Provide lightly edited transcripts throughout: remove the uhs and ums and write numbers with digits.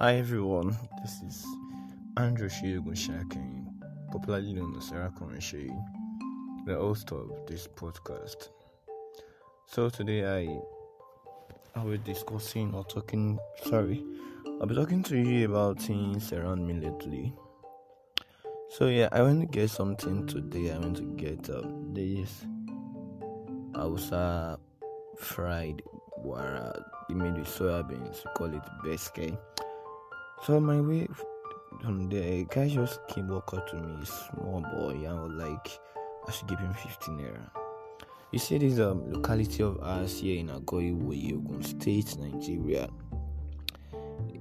Hi everyone, this is Andrew Shiegun, popularly known as Sarakon Shei, the host of this podcast. So today I'll be talking to you about things around me lately. So I want to get something today. I want to get this Hausa fried wara, they made with soya beans. We call it beske. So on my way from there, a guy just walk up to me, small boy, and was like, I should give him 15 naira. You see, this locality of ours here in Agoy, Ogun State, Nigeria,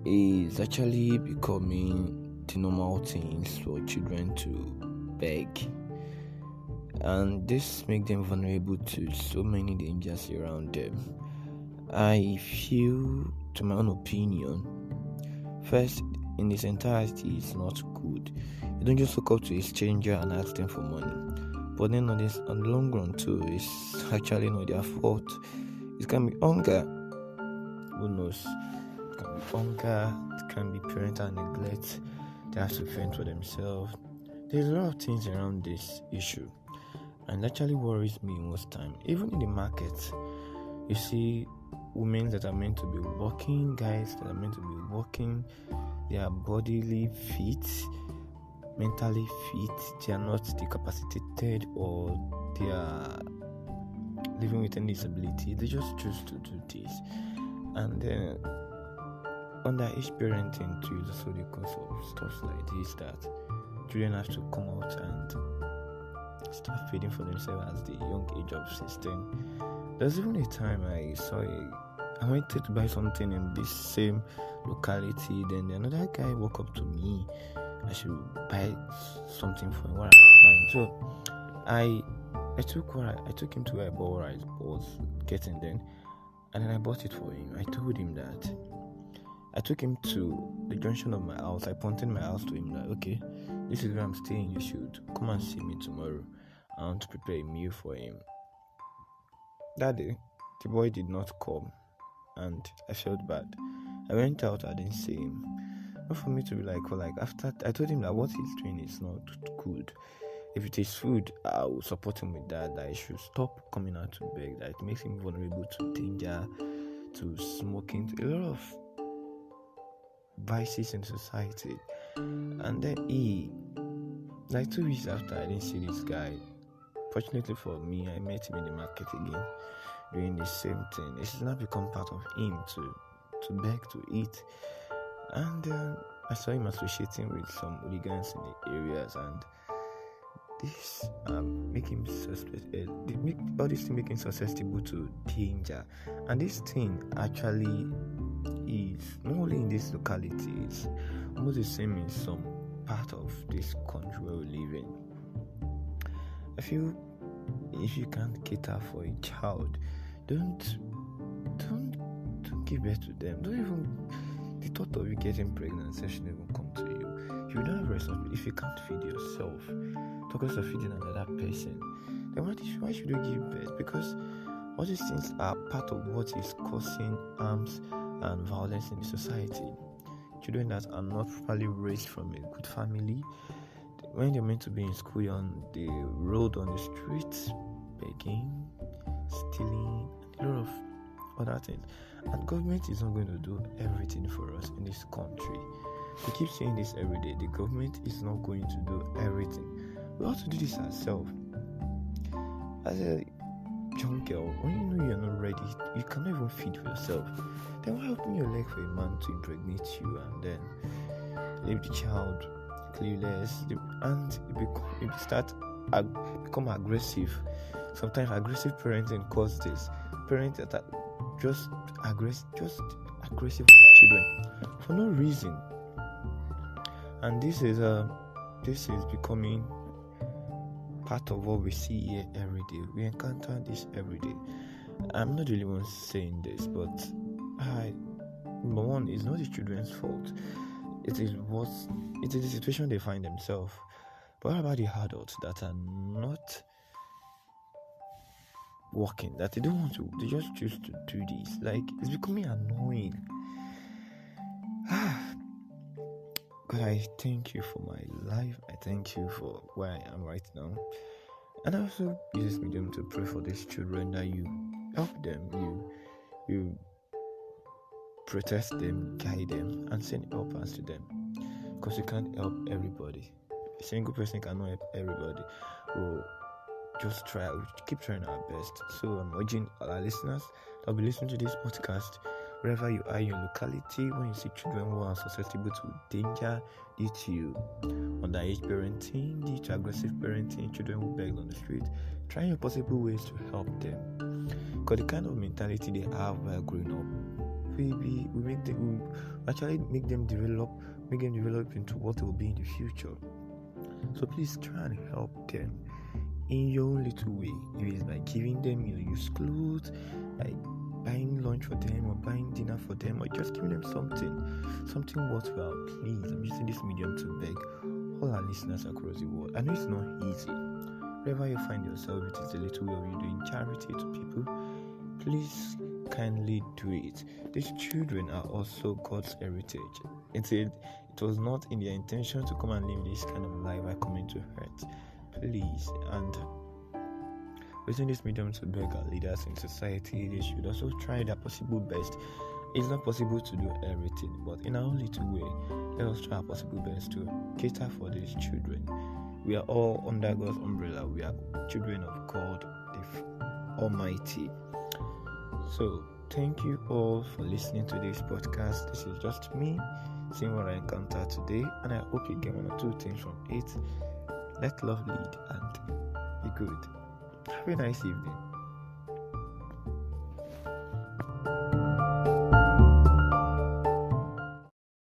is actually becoming the normal things for children to beg, and this makes them vulnerable to so many dangers around them. I feel, to my own opinion, first, in its entirety, it's not good. You don't just look up to a stranger and ask them for money. But then on the long run too, it's actually not their fault. It can be hunger. Who knows? It can be hunger. It can be parental neglect. They have to fend for themselves. There's a lot of things around this issue, and it actually worries me most time. Even in the market, you see women that are meant to be working, guys that are meant to be working, they are bodily fit, mentally fit, they are not decapacitated or they are living with any disability. They just choose to do this. And then underage parenting too is also the cause of stuff like this, that children have to come out and start feeding for themselves at the young age of 16. There's even a time I wanted to buy something in this same locality, then another guy walked up to me. I should buy something for him, what I was buying. So I took him to where I bought what I was getting then, and then I bought it for him. I told him that I took him to the junction of my house. I pointed my house to him that, okay, this is where I'm staying, you should come and see me tomorrow. I want to prepare a meal for him. That day, the boy did not come, and I felt bad. I went out, I didn't see him. Not for me to be after I told him that what he's doing is not good. If it is food, I will support him with that he should stop coming out to beg, that it makes him vulnerable to danger, to smoking, to a lot of vices in society. And then 2 weeks after, I didn't see this guy. Fortunately for me, I met him in the market again, doing the same thing. It has now become part of him to beg to eat. And I saw him associating with some hooligans in the areas, and this make him all these things make him susceptible to danger. And this thing actually is not only in this locality, it's almost the same in some part of this country where we live in. I feel if you can't cater for a child, don't give birth to them. Don't even, the thought of you getting pregnant shouldn't even come to you. If you don't have responsibility, if you can't feed yourself, talk of feeding another person, then why should you give birth? Because all these things are part of what is causing harms and violence in the society. Children that are not properly raised from a good family, when they're meant to be in school, you're on the road, on the streets, begging, stealing, a lot of other things. And government is not going to do everything for us in this country. We keep saying this every day. The government is not going to do everything. We have to do this ourselves. As a young girl, when you know you're not ready, you cannot even feed for yourself, then why open your leg for a man to impregnate you and then leave the child clueless, and you start become aggressive. Sometimes aggressive parenting causes this. Parents that are just aggressive with children for no reason, and this is becoming part of what we see here every day. We encounter this every day. I'm not the only one saying this, but number one, it's not the children's fault. It is the situation they find themselves. But what about the adults that are not working, that they don't want to, they just choose to do this? Like, it's becoming annoying. God, I thank you for my life. I thank you for where I am right now. And I also use this medium to pray for these children that you help them, you protect them, guide them, and send helpers to them. Because you can't help everybody. A single person cannot help everybody. We'll just try, we'll keep trying our best. So I'm urging all our listeners that will be listening to this podcast, wherever you are in your locality, when you see children who are susceptible to danger due to underage parenting, due to aggressive parenting, children who beg on the street, try your possible ways to help them. Because the kind of mentality they have while growing up, we actually make them develop into what they will be in the future. So please try and help them in your own little way. If it's by giving them your used clothes, by buying lunch for them, or buying dinner for them, or just giving them something worthwhile. Please, I'm using this medium to beg all our listeners across the world. I know it's not easy. Wherever you find yourself, it is a little way of you doing charity to people. Please kindly do it. These children are also God's heritage. It was not in their intention to come and live this kind of life by coming to hurt. Please, and using this medium to beg our leaders in society, they should also try their possible best. It's not possible to do everything, but in our own little way, let us try our possible best to cater for these children. We are all under God's umbrella. We are children of God, the Almighty. So, thank you all for listening to this podcast. This is just me seeing what I encountered today, and I hope you get one or two things from it. Let love lead and be good. Have a nice evening.